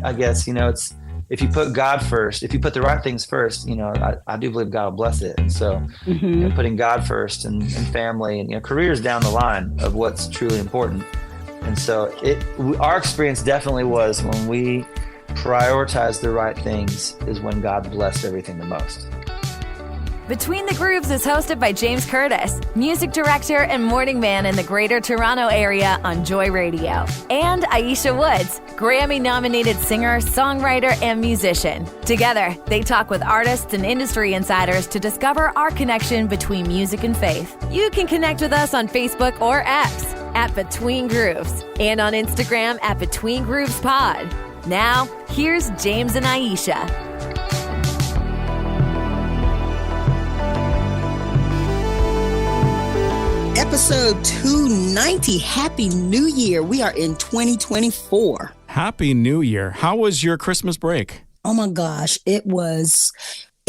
I guess, it's, if you put God first, if you put the right things first, I do believe God will bless it. And so putting God first and family and, careers down the line of what's truly important. And so our experience definitely was when we prioritize the right things is when God blessed everything the most. Between the Grooves is hosted by James Curtis, music director and morning man in the Greater Toronto Area on Joy Radio, and Ayiesha Woods, Grammy-nominated singer, songwriter, and musician. Together, they talk with artists and industry insiders to discover our connection between music and faith. You can connect with us on Facebook or X at Between Grooves and on Instagram at Between Grooves Pod. Now, here's James and Ayiesha. Episode 290. Happy New Year. We are in 2024. Happy New Year. How was your Christmas break? Oh my gosh, it was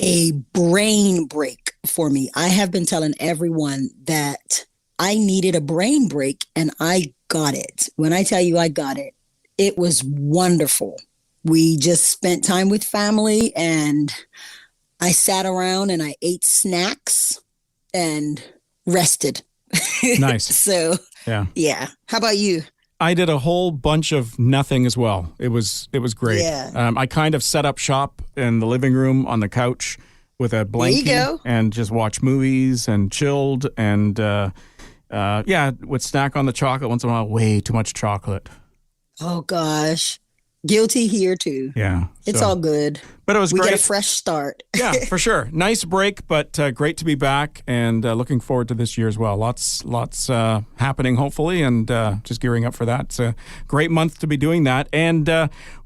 a brain break for me. I have been telling everyone that I needed a brain break, and I got it. When I tell you I got it, it was wonderful. We just spent time with family, and I sat around and I ate snacks and rested. Nice. So, yeah. How about you? I did a whole bunch of nothing as well. It was great. Yeah. I kind of set up shop in the living room on the couch with a blanket and just watched movies and chilled and would snack on the chocolate once in a while. Way too much chocolate. Oh gosh. Guilty here too. Yeah. It's all good. But it was great. We get a fresh start. Yeah, for sure. Nice break, but great to be back and looking forward to this year as well. Lots happening, hopefully, and just gearing up for that. It's a great month to be doing that. And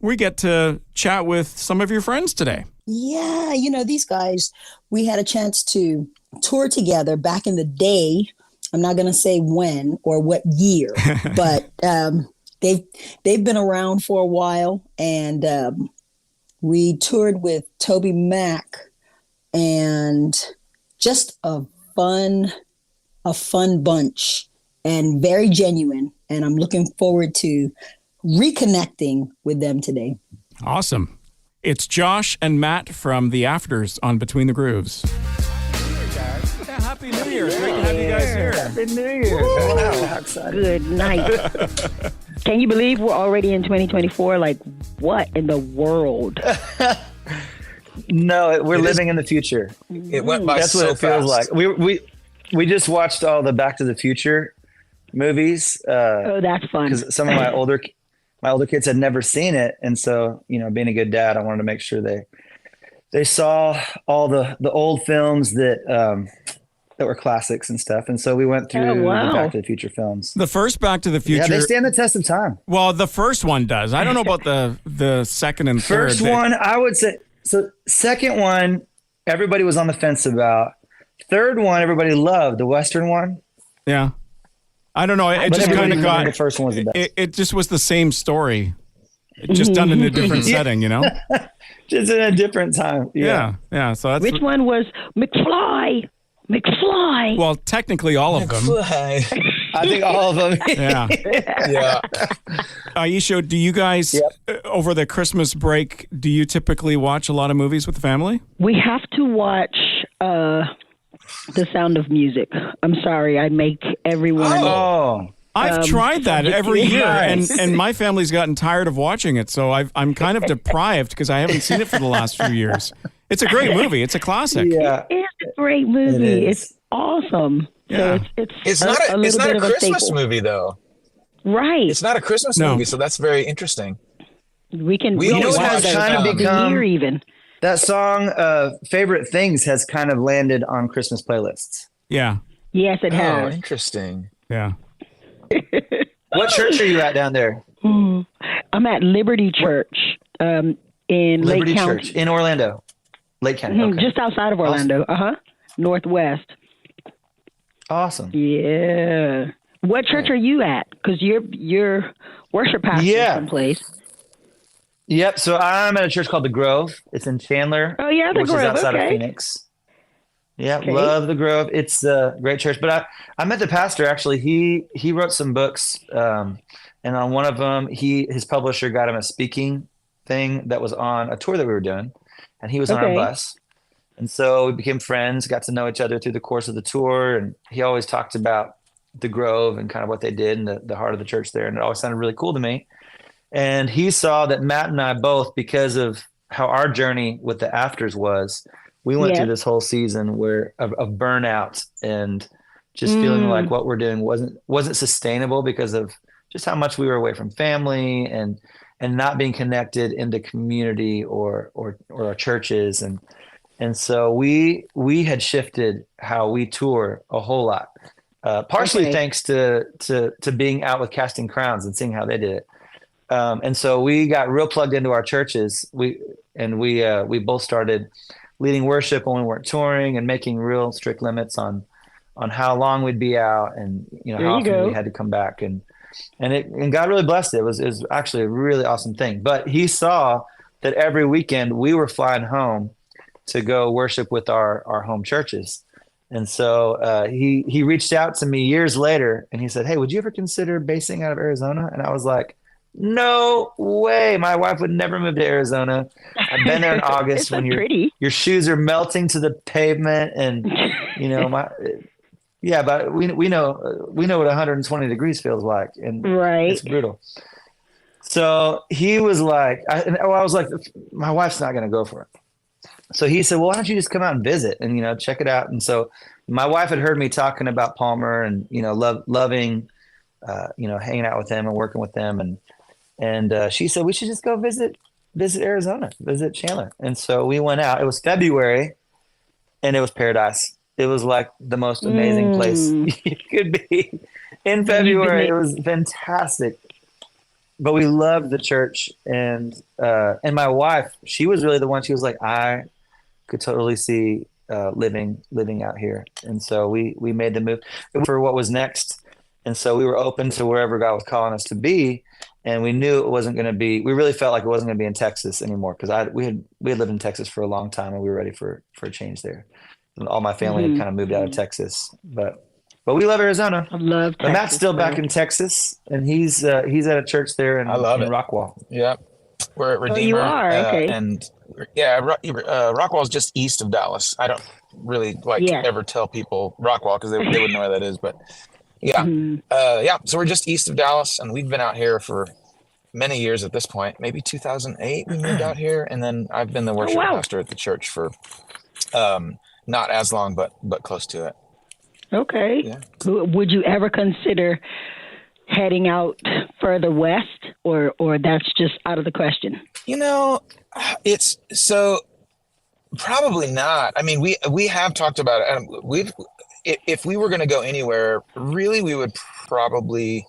we get to chat with some of your friends today. Yeah, these guys, we had a chance to tour together back in the day. I'm not going to say when or what year, but they've been around for a while, and we toured with Toby Mac, and just a fun bunch and very genuine. And I'm looking forward to reconnecting with them today. Awesome. It's Josh and Matt from The Afters on Between the Grooves. Happy New Year. It's great to have you guys here. Happy New Year. Wow, how exciting. Good night. Can you believe we're already in 2024? Like, what in the world? No, we're living in the future. It went by That's so what it feels fast. like. We just watched all the Back to the Future movies. Oh, that's fun. Because some of my older kids had never seen it, and so being a good dad, I wanted to make sure they saw all the old films that were classics and stuff. And so we went through the Back to the Future films. The first Back to the Future. Yeah, they stand the test of time. Well, the first one does. I don't know about the second and third. First one, I would say. So second one, everybody was on the fence about. Third one, everybody loved. The Western one. Yeah. I don't know. It just kind of got. The first one was the best. It just was the same story, just done in a different setting, Just in a different time. Yeah. So that's which one was McFly? Well, technically all of them. I think all of them. Yeah. Ayiesha, do you guys, over the Christmas break, do you typically watch a lot of movies with the family? We have to watch The Sound of Music. I'm sorry, I make everyone. Oh. I've tried that every year, and my family's gotten tired of watching it, so I'm kind of deprived because I haven't seen it for the last few years. It's a great movie. It's a classic. Yeah. It is a great movie. It's awesome. Yeah. So It's not a Christmas movie, though. Right. It's not a Christmas movie, so that's very interesting. We always watch has kind of become year even. That song, Favorite Things, has kind of landed on Christmas playlists. Yeah. Yes, it has. Oh, interesting. Yeah. What church are you at down there? I'm at Liberty Church in Liberty Lake County. Church in Orlando. Lake County. Okay. Just outside of Orlando. Northwest. Awesome. Yeah. What church are you at? Because you're worship pastor someplace. Yep. So I'm at a church called The Grove. It's in Chandler. Oh, yeah, The which Grove. is outside of Okay. Phoenix. Yeah, Okay. love The Grove. It's a great church. But I met the pastor, actually. He wrote some books, and on one of them, his publisher got him a speaking thing that was on a tour that we were doing, and he was on our bus. And so we became friends, got to know each other through the course of the tour. And he always talked about the Grove and kind of what they did and the heart of the church there. And it always sounded really cool to me. And he saw that Matt and I both, because of how our journey with the Afters was, we went through this whole season of burnout and just feeling like what we're doing wasn't sustainable because of just how much we were away from family and not being connected into community or our churches. And so we had shifted how we tour a whole lot, partially thanks to being out with Casting Crowns and seeing how they did it. And so we got real plugged into our churches. We both started leading worship when we weren't touring and making real strict limits on how long we'd be out and how often we had to come back. And God really blessed it. It was actually a really awesome thing. But he saw that every weekend we were flying home to go worship with our home churches. And so he reached out to me years later and he said, "Hey, would you ever consider basing out of Arizona?" And I was like, "No way. My wife would never move to Arizona. I've been there in August when your shoes are melting to the pavement and but we know what 120 degrees feels like, and it's brutal." So he was like, I was like, my wife's not going to go for it. So he said, "Well, why don't you just come out and visit and, check it out?" And so my wife had heard me talking about Palmer and, loving, hanging out with him and working with them. And she said, "We should just go visit Arizona, visit Chandler." And so we went out. It was February and it was paradise. It was like the most amazing place you could be in February. It was fantastic. But we loved the church, and my wife, she was really the one. She was like, "I could totally see living out here." And so we made the move for what was next. And so we were open to wherever God was calling us to be. And we knew it wasn't going to be, we really felt like it wasn't going to be in Texas anymore. Cause we had lived in Texas for a long time and we were ready for a change there. And all my family had kind of moved out of Texas, but we love Arizona. I love Texas. But Matt's still back in Texas and he's at a church there in Rockwall. Yeah. We're at Redeemer. Oh, you are? Okay. And Rockwall's just east of Dallas. I don't really ever tell people Rockwall because they wouldn't know where that is, but so we're just east of Dallas and we've been out here for many years at this point. Maybe 2008 we moved out here, and then I've been the worship pastor at the church for not as long, but close to it. Okay. Yeah. Would you ever consider heading out further west, or that's just out of the question? It's so probably not. I mean, we have talked about it, and if we were going to go anywhere, really, we would probably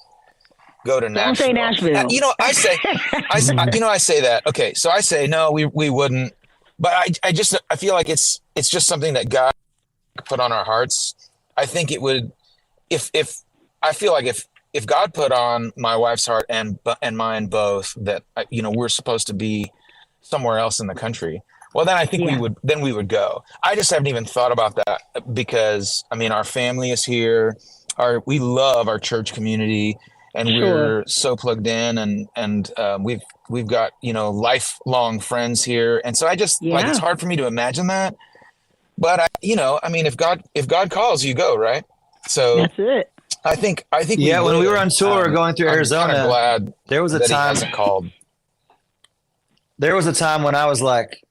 go to Nashville. Don't say Nashville. I say that. Okay, so I say no, we wouldn't. But I feel like it's just something that God put on our hearts. I think it would, if God put on my wife's heart and mine both that we're supposed to be somewhere else in the country, well then I think we would go. I just haven't even thought about that because our family is here. We love our church community and we're so plugged in and we've got lifelong friends here, and so I just it's hard for me to imagine that. But if God calls, you go, right? So that's it. I think when we were on tour going through Arizona, I'm glad there was a time he hasn't called. There was a time when I was like,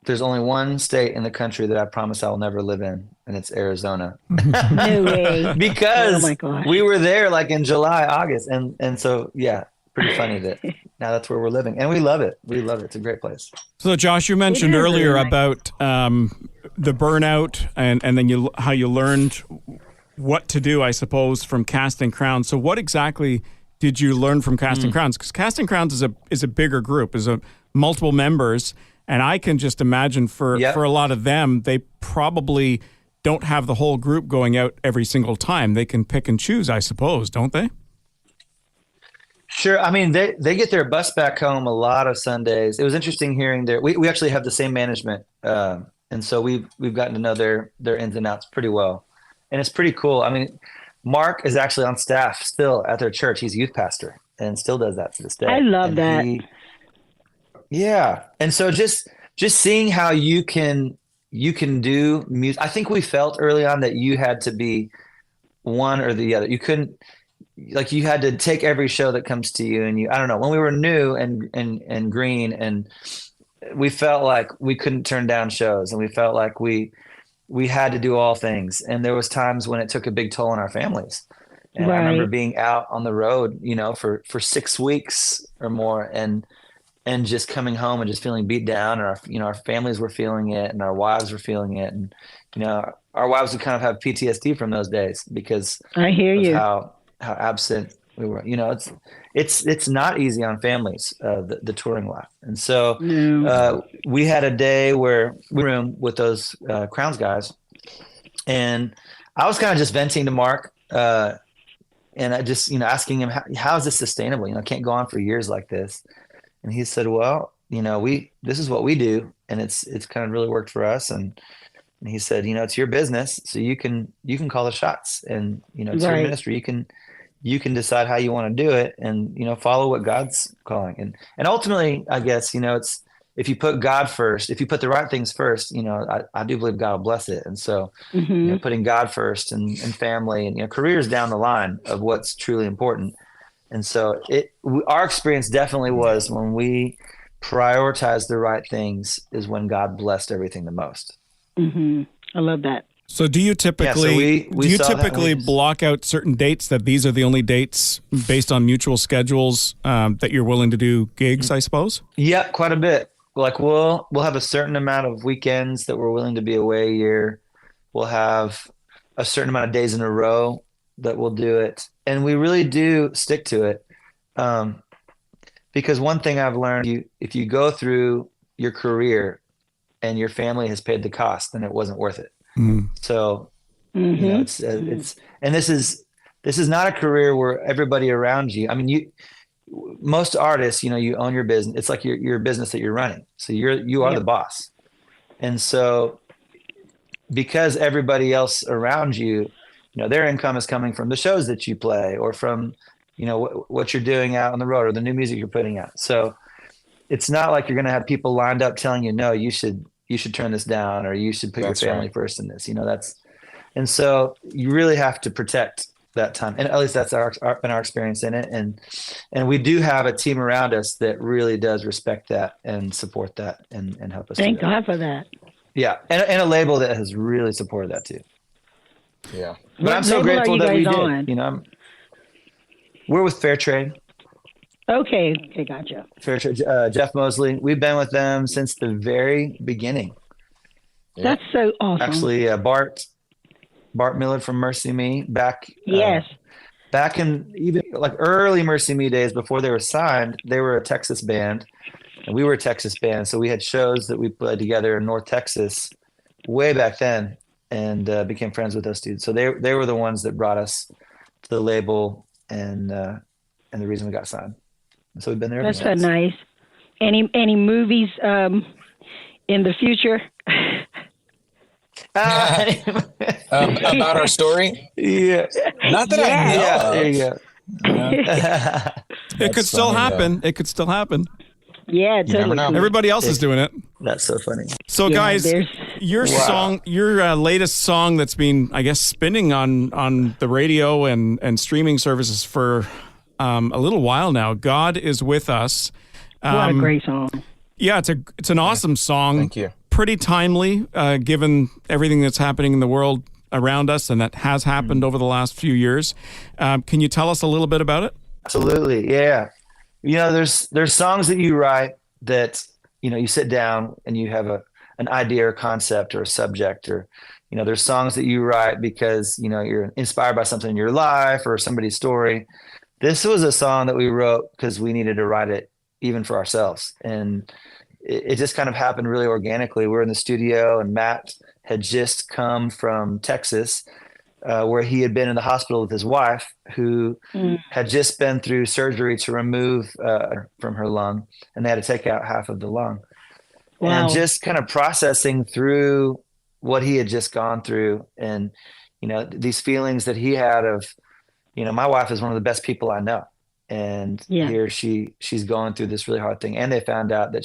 there's only one state in the country that I promise I will never live in, and it's Arizona. No way. Because we were there like in July, August. And so, pretty funny that now that's where we're living. And we love it. We love it. It's a great place. So, Josh, you mentioned earlier about the burnout and then how you learned what to do, I suppose, from Casting Crowns. So what exactly did you learn from Casting Crowns? Because Casting Crowns is a bigger group, is a multiple members. And I can just imagine for a lot of them, they probably don't have the whole group going out every single time. They can pick and choose, I suppose, don't they? Sure. I mean, they get their bus back home a lot of Sundays. It was interesting hearing we actually have the same management. And so we've gotten to know their ins and outs pretty well. And it's pretty cool. I mean, Mark is actually on staff still at their church. He's youth pastor and still does that to this day. I love that. Yeah. And so just seeing how you can do music. I think we felt early on that you had to be one or the other. You couldn't, like, you had to take every show that comes to you, and I don't know, when we were new and green, and we felt like we couldn't turn down shows, and we felt like we had to do all things. And there was times when it took a big toll on our families. And I remember being out on the road, for 6 weeks or more, and just coming home and just feeling beat down, and our families were feeling it, and our wives were feeling it. And, our wives would kind of have PTSD from those days because I hear you. How absent we were. It's not easy on families, the touring life. And so we had a day where we were in room with those Crowns guys, and I was kind of just venting to Mark, and I just, asking him, how is this sustainable? I can't go on for years like this. And he said, well, this is what we do, and it's kind of really worked for us. And he said, it's your business, so you can call the shots, and it's your ministry. You can decide how you want to do it, and follow what God's calling. And ultimately, I guess, it's, if you put God first, if you put the right things first, I do believe God will bless it. And so putting God first, and family, and careers down the line of what's truly important. And so our experience definitely was, when we prioritized the right things, is when God blessed everything the most. I love that. So do you typically block out certain dates, that these are the only dates based on mutual schedules that you're willing to do gigs, I suppose? Yeah, quite a bit. Like we'll have a certain amount of weekends that we're willing to be away a year. We'll have a certain amount of days in a row that we'll do it. And we really do stick to it. Because one thing I've learned, if you go through your career and your family has paid the cost, then it wasn't worth it. So, it's and this is not a career where everybody around you, I mean, most artists, you own your business. It's like your business that you're running. So you are the boss. And so, because everybody else around you, their income is coming from the shows that you play, or from, what you're doing out on the road, or the new music you're putting out. So it's not like you're going to have people lined up telling you, no, you should turn this down, or you should put your family first in this. And so you really have to protect that time. And at least that's been our experience in it. And we do have a team around us that really does respect that and support that, and help us. Thank God for that. Yeah. And a label that has really supported that too. Yeah. But I'm so grateful that we did. We're with Fair Trade. Okay, gotcha. Fair Trade, Jeff Mosley. We've been with them since the very beginning. Yeah. That's so awesome. Actually, Bart Millard from Mercy Me back in even like early Mercy Me days, before they were signed. They were a Texas band, and we were a Texas band. So we had shows that we played together in North Texas way back then, and became friends with those dudes. So they were the ones that brought us to the label, and the reason we got signed. So we've been there. That's so nice. Any movies in the future? About our story? Yeah. Not that I know. Yeah, there you go. It could still happen. It could still happen. Yeah, You never know. Everybody else is doing it. That's so funny. So, guys, your song, your latest song that's been, I guess, spinning on the radio and streaming services for a little while now. God is with us. What a great song! Yeah, it's an awesome song. Thank you. Pretty timely, given everything that's happening in the world around us, and that has happened over the last few years. Can you tell us a little bit about it? Absolutely, yeah. There's songs that you write that you sit down and you have an idea or concept or a subject, or there's songs that you write because you're inspired by something in your life or somebody's story. This was a song that we wrote because we needed to write it even for ourselves. And it just kind of happened really organically. We're in the studio, and Matt had just come from Texas, where he had been in the hospital with his wife, who had just been through surgery to remove from her lung, and they had to take out half of the lung. Wow. And just kind of processing through what he had just gone through, and these feelings that he had of, my wife is one of the best people I know. And Yeah. here she's going through this really hard thing. And they found out that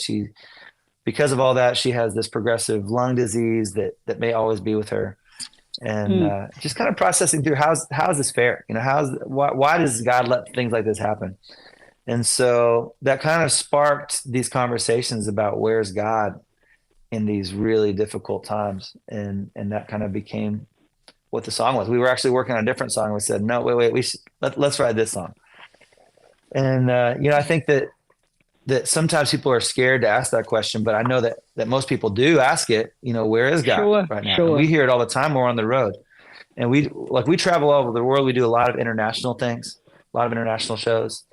because of all that, she has this progressive lung disease that may always be with her. And just kind of processing through how is this fair? Why does God let things like this happen? And so that kind of sparked these conversations about where's God in these really difficult times. And that kind of became what the song was. We were actually working on a different song. We said, no, wait, let's write this song. And, I think that sometimes people are scared to ask that question, but I know that most people do ask it, where is God right now? Sure. We hear it all the time when we're on the road, and we travel all over the world. We do a lot of international things, a lot of international shows.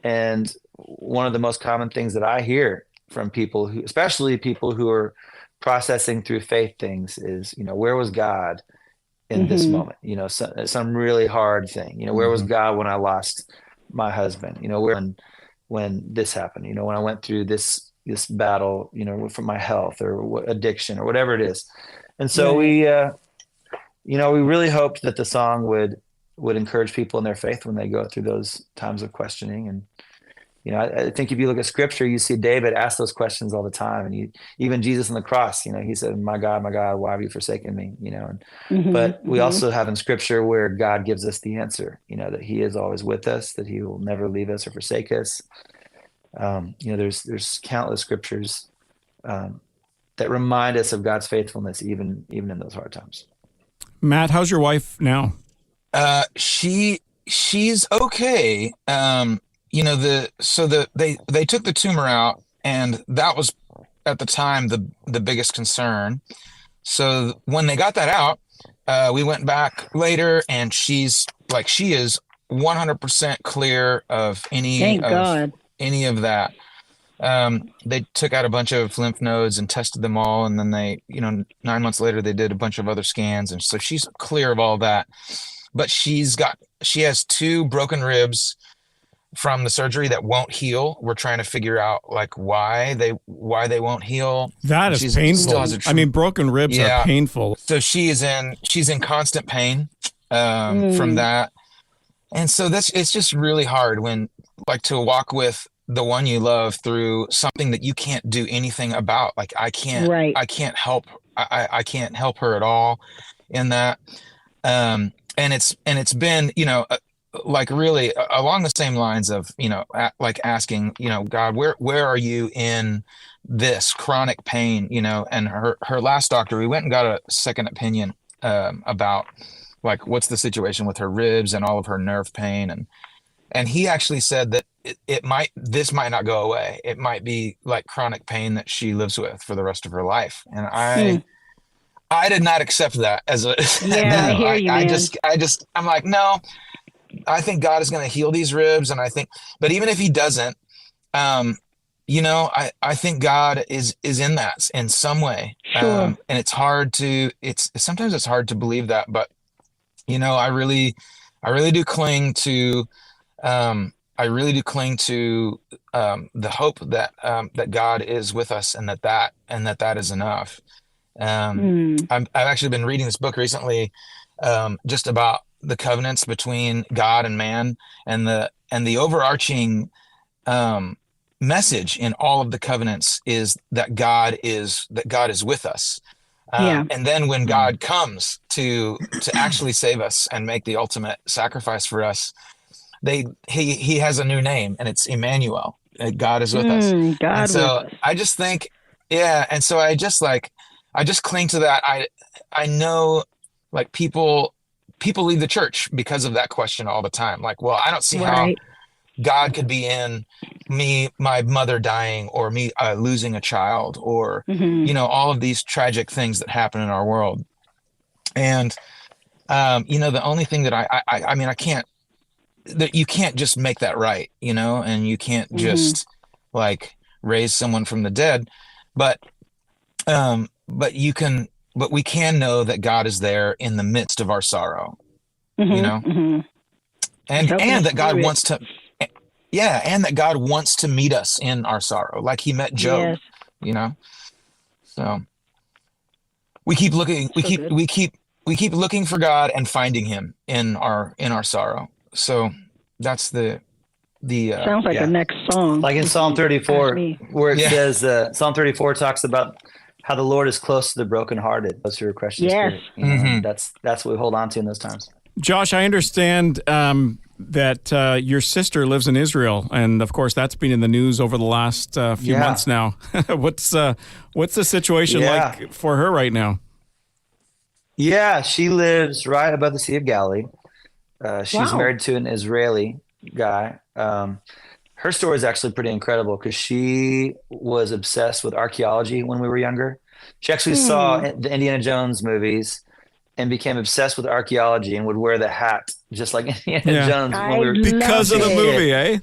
And one of the most common things that I hear from people especially people who are processing through faith things is, where was God in this moment? Some really hard thing, where was God when I lost my husband? When this happened, when I went through this battle, for my health or addiction or whatever it is. And so we really hoped that the song would encourage people in their faith when they go through those times of questioning. And, I think if you look at scripture, you see David ask those questions all the time. And even Jesus on the cross, he said, my God, why have you forsaken me? But we also have in scripture where God gives us the answer, that he is always with us, that he will never leave us or forsake us. There's countless scriptures that remind us of God's faithfulness, even in those hard times. Matt, how's your wife now? She's okay. They took the tumor out, and that was at the time the biggest concern. So when they got that out, we went back later, and she is 100% clear of any of that. They took out a bunch of lymph nodes and tested them all, and then they, 9 months later, they did a bunch of other scans, and so she's clear of all that. But she has 2 broken ribs from the surgery that won't heal. We're trying to figure out why they won't heal. That is painful. Broken ribs are painful. So she's in constant pain from that. And so it's just really hard when to walk with the one you love through something that you can't do anything about. I can't help her at all in that. And it's been, really along the same lines of, asking, God, where are you in this chronic pain, and her last doctor, we went and got a second opinion about what's the situation with her ribs and all of her nerve pain. And he actually said that this might not go away. It might be chronic pain that she lives with for the rest of her life. And I did not accept that as a, I hear you, man. I'm like, no, I think God is going to heal these ribs. And but even if he doesn't, I think God is in that in some way. Sure. And sometimes it's hard to believe that, but I really do cling to, the hope that God is with us, and that is enough. I've actually been reading this book recently, just about the covenants between God and man, and the overarching message in all of the covenants is that God is with us. And then when God comes to actually save us and make the ultimate sacrifice for us, he has a new name, and it's Emmanuel. God is with us. God, and so with us. I just think, and so I just cling to that. I know people leave the church because of that question all the time. Well, I don't see how God could be in my mother dying, or me losing a child, or, all of these tragic things that happen in our world. And, the only thing that I can't, that you can't just make that right, and you can't just raise someone from the dead, but we can know that God is there in the midst of our sorrow, and that God wants to, and that God wants to meet us in our sorrow, like he met Job, so we keep looking, we keep looking for God and finding him in our sorrow. So that's the Sounds like yeah. a next song. Like in Psalm 34, where it Yeah. says, Psalm 34 talks about how the Lord is close to the brokenhearted, close to your crushed Yes. spirit. You know, and that's what we hold on to in those times. Josh, I understand that your sister lives in Israel, and of course that's been in the news over the last few months now. What's the situation like for her right now? Yeah, she lives right above the Sea of Galilee. She's married to an Israeli guy. Her story is actually pretty incredible because she was obsessed with archaeology when we were younger. She actually saw the Indiana Jones movies and became obsessed with archaeology and would wear the hat just like Indiana Jones when we were because of the movie, eh?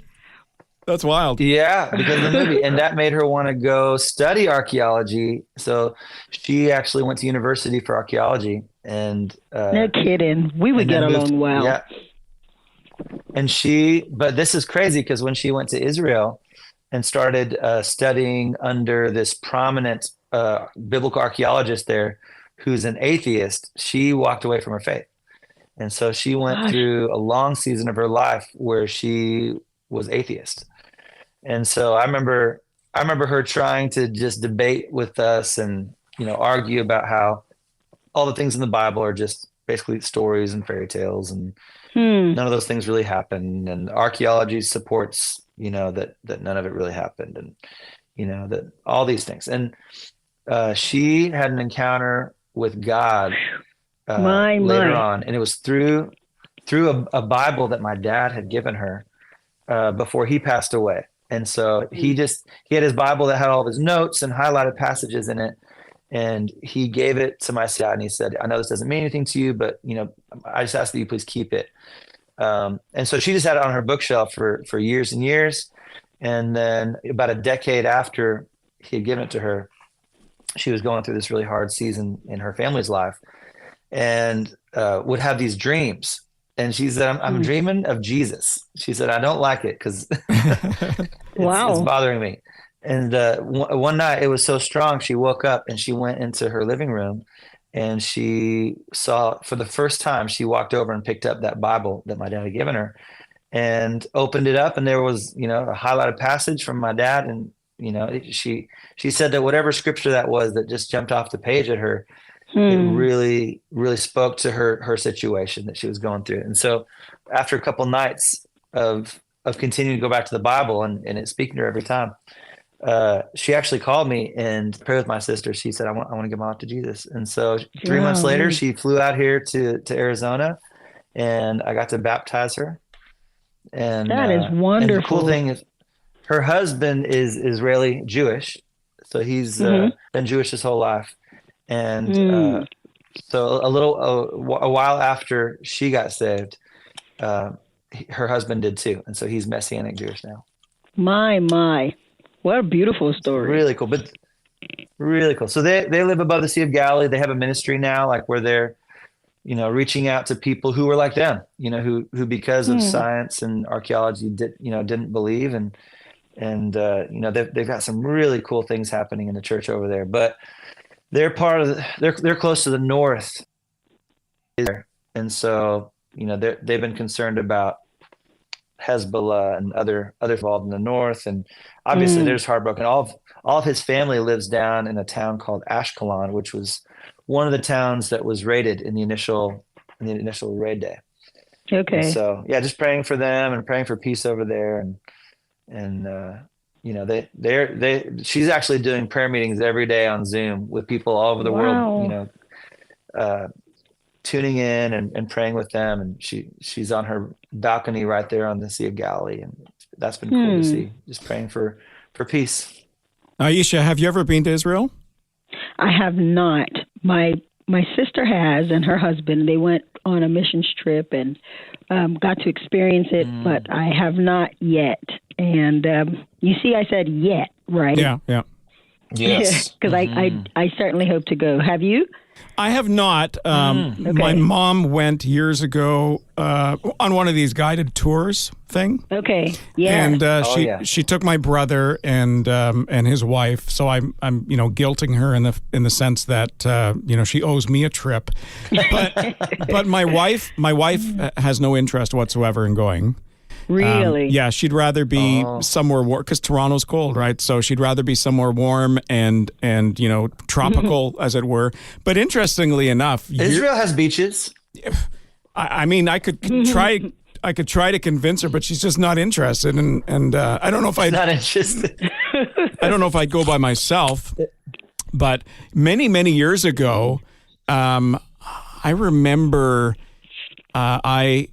That's wild. Yeah, because of the movie. And that made her want to go study archaeology. So she actually went to university for archaeology. And no kidding. We would get along well. Yeah. And but this is crazy because when she went to Israel and started studying under this prominent biblical archaeologist there, who's an atheist, she walked away from her faith. And so she went through a long season of her life where she was atheist. And so I remember her trying to just debate with us and, argue about how all the things in the Bible are just basically stories and fairy tales, and none of those things really happen. And archaeology supports, that none of it really happened, and, that all these things. And she had an encounter with God later on, and it was through a Bible that my dad had given her before he passed away. And so he had his Bible that had all of his notes and highlighted passages in it, and he gave it to my dad, and he said, "I know this doesn't mean anything to you, but I just ask that you please keep it." And so she just had it on her bookshelf for years and years, and then about a decade after he had given it to her, she was going through this really hard season in her family's life, and would have these dreams. And she said, I'm dreaming of Jesus. She said, I don't like it because it's bothering me. And one night it was so strong, she woke up and she went into her living room, and she saw, for the first time, she walked over and picked up that Bible that my dad had given her and opened it up. And there was, a highlighted passage from my dad. And, she said that whatever scripture that was that just jumped off the page at her, it really, really spoke to her situation that she was going through. And so after a couple nights of continuing to go back to the Bible and it speaking to her every time, she actually called me and prayed with my sister. She said, I want to give my life to Jesus. And so 3 months later, she flew out here to Arizona, and I got to baptize her. And that is wonderful. And the cool thing is her husband is Israeli Jewish. So he's been Jewish his whole life. And so a while after she got saved, her husband did too. And so he's Messianic Jewish now. My. What a beautiful story. Really cool. But really cool. So they live above the Sea of Galilee. They have a ministry now, like where they're, reaching out to people who were like them, who because of science and archaeology didn't believe. And they've got some really cool things happening in the church over there. But they're they're close to the north, and so they've been concerned about Hezbollah and other involved in the north, and obviously they're just heartbroken. All of his family lives down in a town called Ashkelon, which was one of the towns that was raided in the initial raid day. Okay. And so just praying for them and praying for peace over there, and she's actually doing prayer meetings every day on Zoom with people all over the world, tuning in and praying with them. And she's on her balcony right there on the Sea of Galilee. And that's been cool to see, just praying for peace. Ayiesha, have you ever been to Israel? I have not. My sister has, and her husband, they went on a missions trip and got to experience it, but I have not yet. And you see, I said yet, right? Yeah. Yes. Because I certainly hope to go. Have you? I have not. Okay. My mom went years ago on one of these guided tours thing. Okay. Yeah. And she took my brother and his wife. So I'm guilting her in the sense that she owes me a trip. But my wife has no interest whatsoever in going. Really? Yeah, she'd rather be somewhere warm because Toronto's cold, right? So she'd rather be somewhere warm and tropical, as it were. But interestingly enough, Israel has beaches. I mean, I could try. I could try to convince her, but she's just not interested. And I don't know if I'd Not interested. I don't know if I'd go by myself. But many, many years ago, I remember I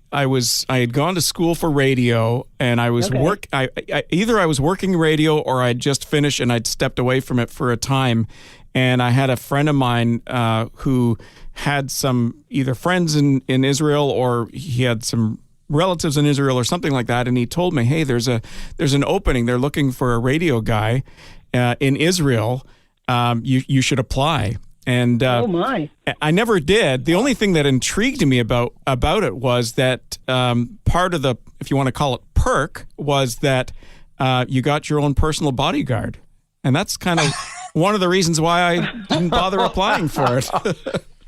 had gone to school for radio, and I was either I was working radio or I'd just finished and I'd stepped away from it for a time. And I had a friend of mine who had some either friends in Israel, or he had some relatives in Israel or something like that. And he told me, hey, there's an opening. They're looking for a radio guy in Israel. You should apply. And oh my! I never did. The only thing that intrigued me about it was that part of the, if you want to call it perk, was that you got your own personal bodyguard, and that's kind of one of the reasons why I didn't bother applying for it.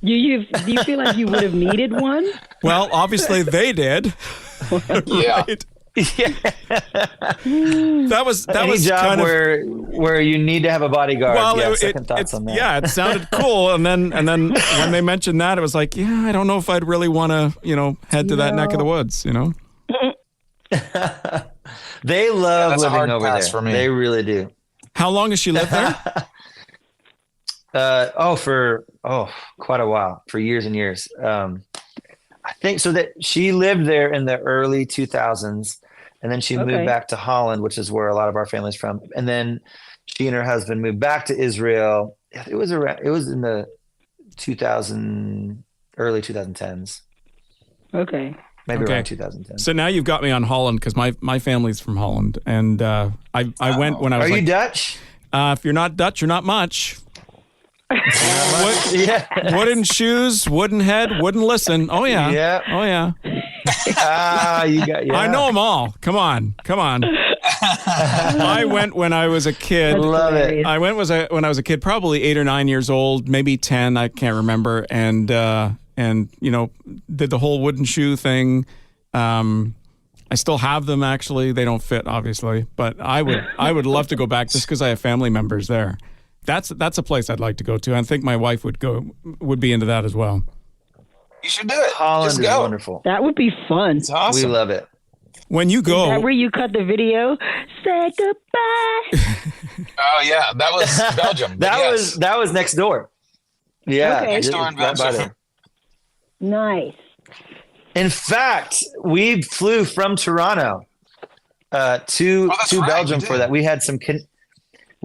Do you feel like you would have needed one? Well, obviously they did. Yeah. Right? Yeah. That was Any job kind of where you need to have a bodyguard. well. Yeah, second thoughts on that. Yeah, it sounded cool, and then when they mentioned that, it was like, yeah, I don't know if I'd really want to head to that neck of the woods. They love that's a living hard over pass there. for me. They really do. How long has she lived there? For quite a while, for years and years. I think so that she lived there in the early 2000s, and then she moved back to Holland, which is where a lot of our family's from. And then she and her husband moved back to Israel. It was in the early 2010s. Okay. Maybe around 2010. So now you've got me on Holland, because my family's from Holland, and I went when I was. Are you Dutch? If you're not Dutch, you're not much. Wooden shoes, wooden head, wouldn't listen. Oh yeah. Yeah. Oh yeah. You got. Yeah. I know them all. Come on. I went when I was a kid. Love it. I went when I was a kid, probably 8 or 9 years old, maybe 10. I can't remember. And did the whole wooden shoe thing. I still have them, actually. They don't fit, obviously, but I would love to go back just because I have family members there. That's a place I'd like to go to. I think my wife would be into that as well. You should do it. Holland Just is go. wonderful. That would be fun. It's awesome. We love it. When you go, Is that where you cut the video? Say goodbye. Oh yeah, that was Belgium. That was next door. Yeah, Okay. Next door in right by Belgium. there. Nice. In fact, we flew from Toronto to right, Belgium you for did. that. We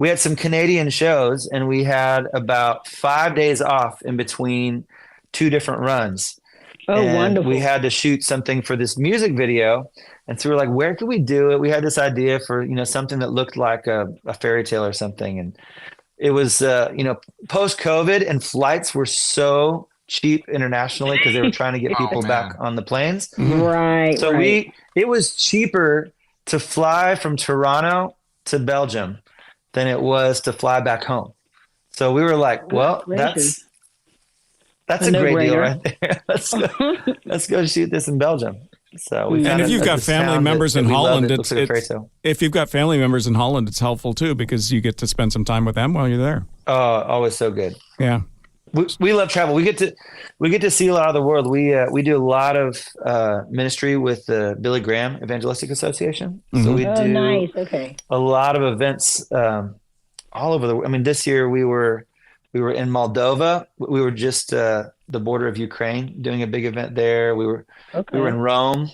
had some Canadian shows, and we had about 5 days off in between 2 different runs. Oh, and wonderful. we had to shoot something for this music video, and so we're like, where could we do it? We had this idea for something that looked like a fairy tale or something, and it was post COVID, and flights were so cheap internationally because they were trying to get people back on the planes. Right. So right. it was cheaper to fly from Toronto to Belgium than it was to fly back home. So we were like, well, Congratulations. that's a great deal right there. Let's go shoot this in Belgium. So we and if you've got family members in Holland, if you've got family members in Holland, it's helpful too, because you get to spend some time with them while you're there. Oh, always so good. Yeah. We love travel. We get to see a lot of the world. We do a lot of ministry with the Billy Graham Evangelistic Association. Mm-hmm. So we do nice. Okay. a lot of events all over the. I mean, this year we were in Moldova. We were just the border of Ukraine, doing a big event there. We were in Rome.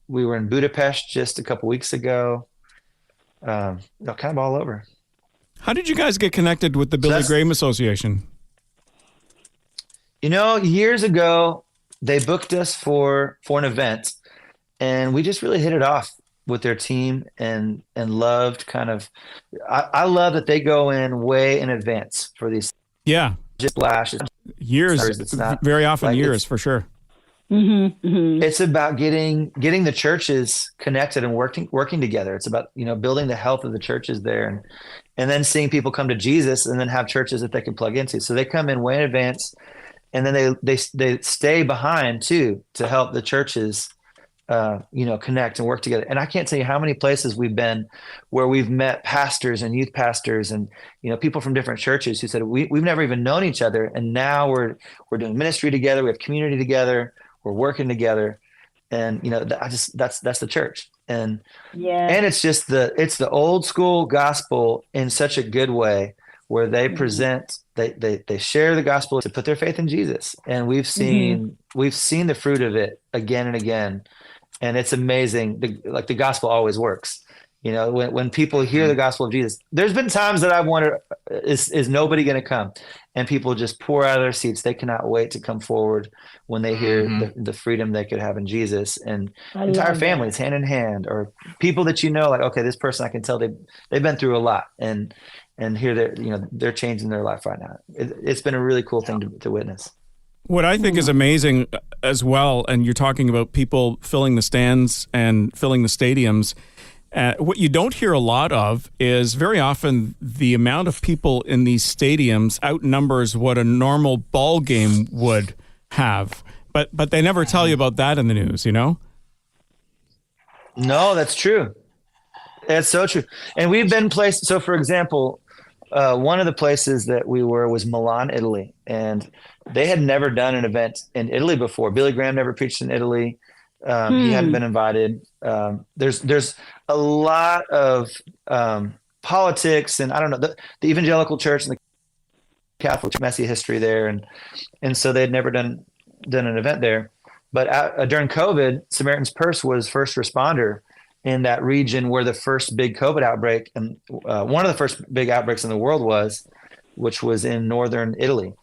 We were in Budapest just a couple weeks ago. Kind of all over. How did you guys get connected with the Billy Graham Association? Years ago, they booked us for an event, and we just really hit it off with their team and loved kind of. I love that they go in way in advance for these. Yeah, just flashes. Years, very often years for sure. Mm-hmm, mm-hmm. It's about getting the churches connected and working together. It's about building the health of the churches there, and then seeing people come to Jesus, and then have churches that they can plug into. So they come in way in advance. And then they stay behind too to help the churches connect and work together. And I can't tell you how many places we've been where we've met pastors and youth pastors and, people from different churches who said, we've never even known each other. And now we're doing ministry together. We have community together. We're working together. And, that's the church. And it's just it's the old school gospel in such a good way where they present, they share the gospel to put their faith in Jesus. And we've seen the fruit of it again and again. And it's amazing. The gospel always works. When people hear the gospel of Jesus, there's been times that I've wondered, is nobody going to come? And people just pour out of their seats. They cannot wait to come forward when they hear the freedom they could have in Jesus, and entire families hand in hand, or people that like, okay, this person, I can tell they've been through a lot, and here they're changing their life right now. It's been a really cool thing to witness. What I think is amazing as well, and you're talking about people filling the stands and filling the stadiums, what you don't hear a lot of is very often the amount of people in these stadiums outnumbers what a normal ball game would have. But they never tell you about that in the news, No, that's true. That's so true. And we've been placed. So, for example, one of the places that we were was Milan, Italy, and they had never done an event in Italy before. Billy Graham never preached in Italy. He hadn't been invited. There's a lot of politics, and I don't know, the evangelical church and the Catholic messy history there, and so they'd never done an event there. But during COVID, Samaritan's Purse was first responder in that region where the first big COVID outbreak, and one of the first big outbreaks in the world which was in northern Italy.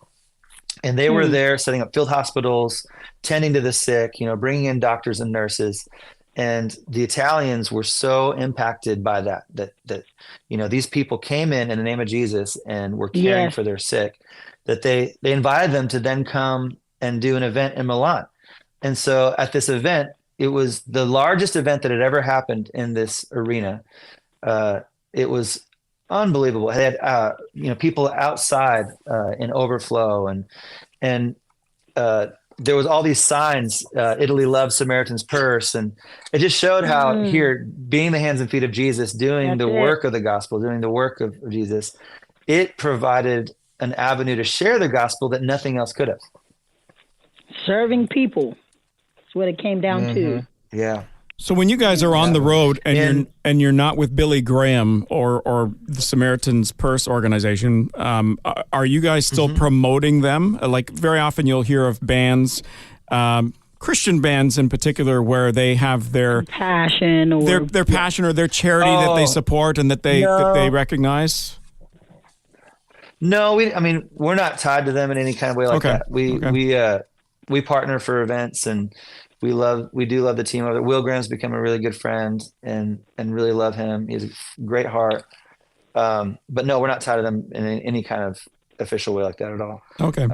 And they were there setting up field hospitals, tending to the sick, bringing in doctors and nurses. And the Italians were so impacted by that these people came in the name of Jesus and were caring for their sick, that they invited them to then come and do an event in Milan. And so at this event, it was the largest event that had ever happened in this arena. It was unbelievable. It had people outside in overflow, and there was all these signs. Italy loves Samaritan's Purse, and it just showed how here, being the hands and feet of Jesus, doing the work of the gospel, doing the work of Jesus, it provided an avenue to share the gospel that nothing else could have. Serving people. That's what it came down to. Yeah. So when you guys are on the road and you're not with Billy Graham or the Samaritan's Purse organization, are you guys still promoting them? Like very often you'll hear of bands, Christian bands in particular, where they have their passion or their passion or their charity that they support and that they recognize. No, we're not tied to them in any kind of way like that. We partner for events, and we do love the team over there. Will Graham's become a really good friend, and really love him. He has a great heart. But no, we're not tied to them in any kind of official way like that at all. Okay.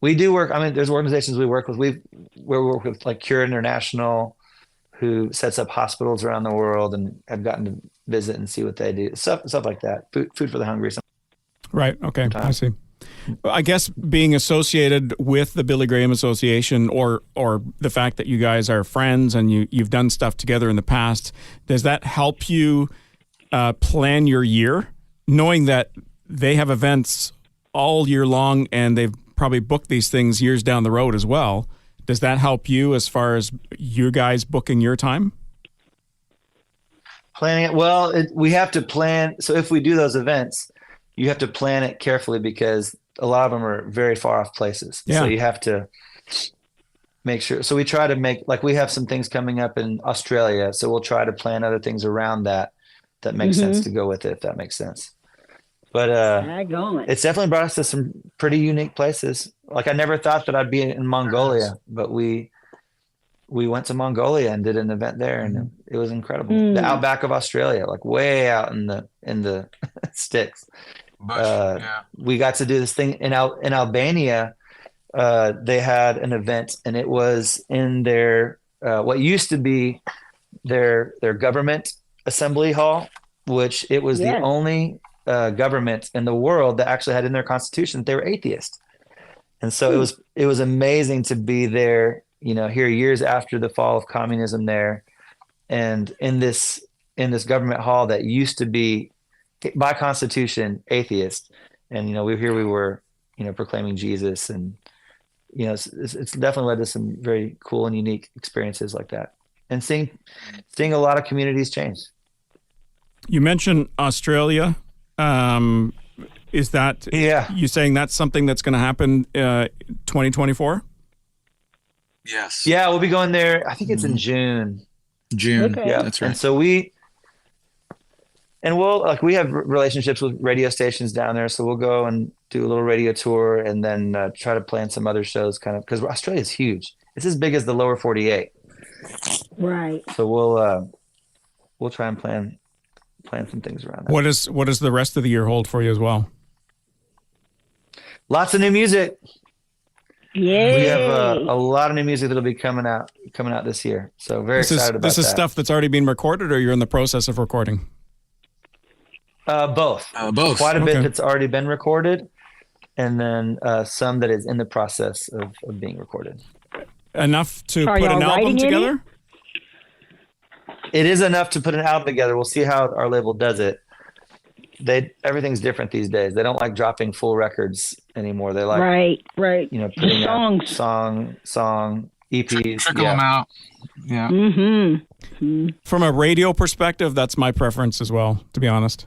We do work. There's organizations we work with. We work with like Cure International, who sets up hospitals around the world, and have gotten to visit and see what they do. Stuff like that. Food for the hungry. Right. Okay. I see. I guess being associated with the Billy Graham Association, or the fact that you guys are friends and you've done stuff together in the past, does that help you plan your year, knowing that they have events all year long and they've probably booked these things years down the road as well? Does that help you as far as you guys booking your time? Planning it? Well, we have to plan. So if we do those events, you have to plan it carefully because a lot of them are very far off places. Yeah. So you have to make sure. So we try to we have some things coming up in Australia. So we'll try to plan other things around that makes sense to go with it, if that makes sense. But it's definitely brought us to some pretty unique places. Like I never thought that I'd be in Mongolia, but we went to Mongolia and did an event there, and it was incredible. The outback of Australia, like way out in the sticks. We got to do this thing in Albania. They had an event, and it was in their what used to be their government assembly hall, which it was the only government in the world that actually had in their constitution that they were atheist. And so it was amazing to be there here years after the fall of communism there, and in this government hall that used to be by constitution atheist, and we were proclaiming Jesus, and it's definitely led to some very cool and unique experiences like that, and seeing a lot of communities change. You mentioned Australia. Is that you saying that's something that's going to happen 2024? Yes. Yeah, we'll be going there. I think it's in June. Okay. Yeah, that's right. And so we have relationships with radio stations down there, so we'll go and do a little radio tour, and then try to plan some other shows, kind of, because Australia's huge. It's as big as the lower 48. Right. So we'll try and plan some things around that. What does the rest of the year hold for you as well? Lots of new music. Yay. We have a lot of new music that'll be coming out this year. So very excited about that. This is stuff that's already been recorded, or you're in the process of recording? Both. Both. Quite a bit that's already been recorded, and then some that is in the process of being recorded. Enough to Are put an y'all album writing together? It is enough to put an album together. We'll see how our label does it. Everything's different these days. They don't like dropping full records anymore. They like right. Putting The songs. out song EPs. Trickle them out. Yeah. Mm-hmm. From a radio perspective, that's my preference as well, to be honest.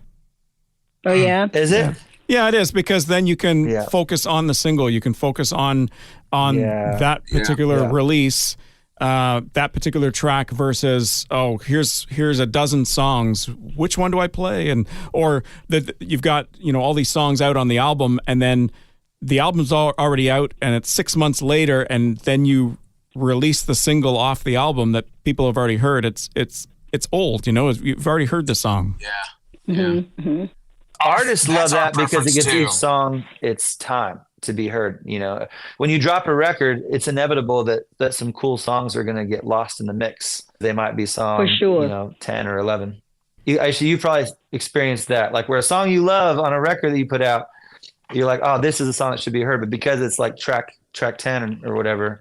Oh yeah. Is it? Yeah, it is, because then you can focus on the single. You can focus on that particular release, that particular track, versus here's a dozen songs. Which one do I play? Or that you've got all these songs out on the album, and then the album's already out, and it's 6 months later, and then you release the single off the album that people have already heard. It's old. You've already heard the song. Yeah. Mm-hmm. Mm-hmm. Artists love that because it gives too. each song its time to be heard. When you drop a record, it's inevitable that some cool songs are going to get lost in the mix. They might be song, For sure. 10 or 11. You've probably experienced that, like where a song you love on a record that you put out, you're like, oh, this is a song that should be heard, but because it's like track 10 or whatever,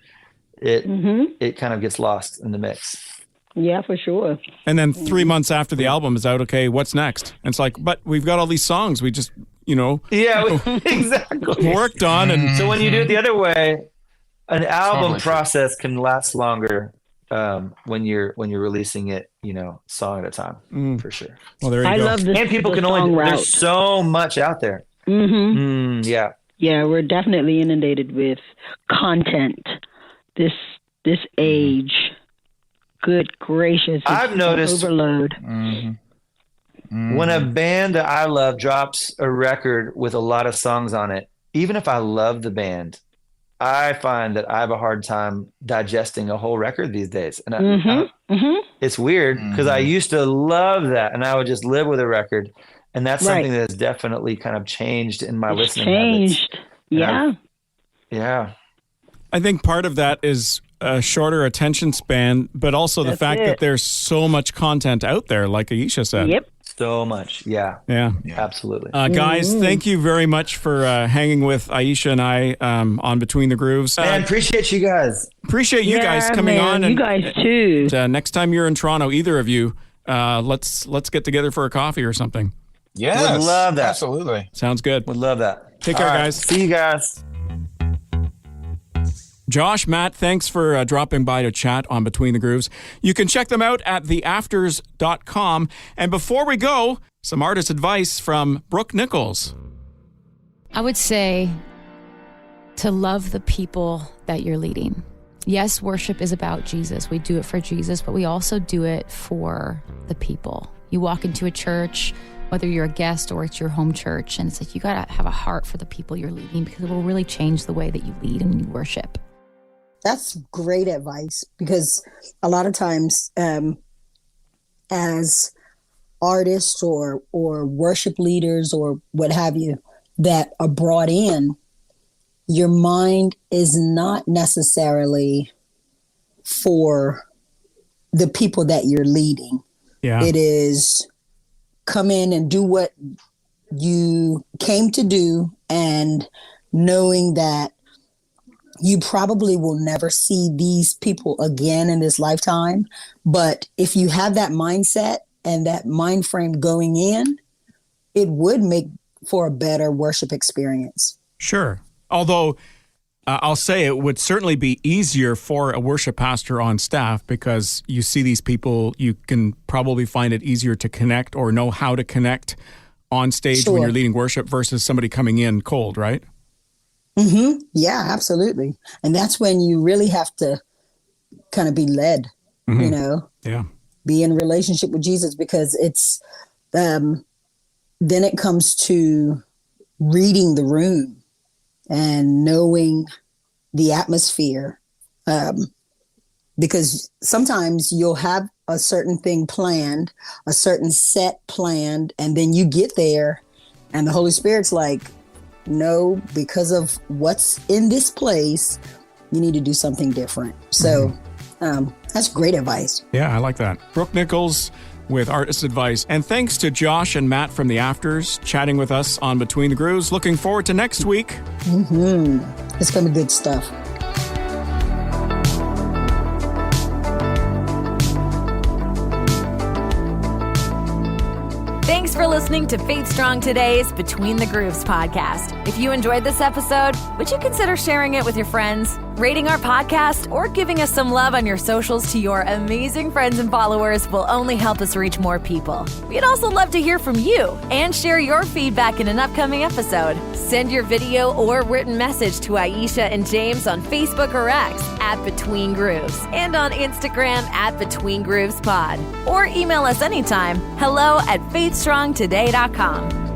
it kind of gets lost in the mix. Yeah, for sure. And then 3 months after the album is out, okay, what's next? And it's like, but we've got all these songs. We just, exactly worked on. And so when you do it the other way, an album process can last longer when you're releasing it, song at a time, for sure. Well, there you go. I love this. And people can there's so much out there. Mm-hmm. Yeah. Yeah, we're definitely inundated with content. This age. Good gracious. I've noticed overload. When a band that I love drops a record with a lot of songs on it, even if I love the band, I find that I have a hard time digesting a whole record these days. And it's weird because I used to love that, and I would just live with a record. And that's something that has definitely kind of changed in my listening habits. Yeah. I think part of that is a shorter attention span, but also the fact that there's so much content out there, like Ayiesha said. Yep. So much. Yeah. Absolutely. Guys, thank you very much for hanging with Ayiesha and I on Between the Grooves. Man, appreciate you guys. Appreciate you guys coming on. You guys too. Next time you're in Toronto, either of you, let's get together for a coffee or something. Yes. Would love that. Absolutely. Sounds good. Would love that. Take care, guys. See you guys. Josh, Matt, thanks for dropping by to chat on Between the Grooves. You can check them out at theafters.com. And before we go, some artist advice from Brooke Nichols. I would say to love the people that you're leading. Yes, worship is about Jesus. We do it for Jesus, but we also do it for the people. You walk into a church, whether you're a guest or it's your home church, and it's like you got to have a heart for the people you're leading, because it will really change the way that you lead and you worship. That's great advice, because a lot of times as artists or worship leaders or what have you that are brought in, your mind is not necessarily for the people that you're leading. Yeah. It is come in and do what you came to do, and knowing that you probably will never see these people again in this lifetime. But if you have that mindset and that mind frame going in, it would make for a better worship experience. Sure. Although I'll say it would certainly be easier for a worship pastor on staff because you see these people, you can probably find it easier to connect or know how to connect on stage when you're leading worship versus somebody coming in cold, right? Mm-hmm. Yeah, absolutely. And that's when you really have to kind of be led, you know, be in relationship with Jesus, because it's, then it comes to reading the room and knowing the atmosphere. Because sometimes you'll have a certain thing planned, a certain set planned, and then you get there and the Holy Spirit's like, no, because of what's in this place, you need to do something different. So that's great advice. Yeah, I like that. Brooke Nichols with Artist Advice. And thanks to Josh and Matt from the Afters chatting with us on Between the Grooves. Looking forward to next week. It's going to be good stuff. Thanks for listening to Faith Strong Today's Between the Grooves podcast. If you enjoyed this episode, would you consider sharing it with your friends, rating our podcast, or giving us some love on your socials to your amazing friends and followers will only help us reach more people. We'd also love to hear from you and share your feedback in an upcoming episode. Send your video or written message to Ayiesha and James on Facebook or X at Between Grooves and on Instagram at Between Grooves Pod. Or email us anytime, hello@faithstrongtoday.com.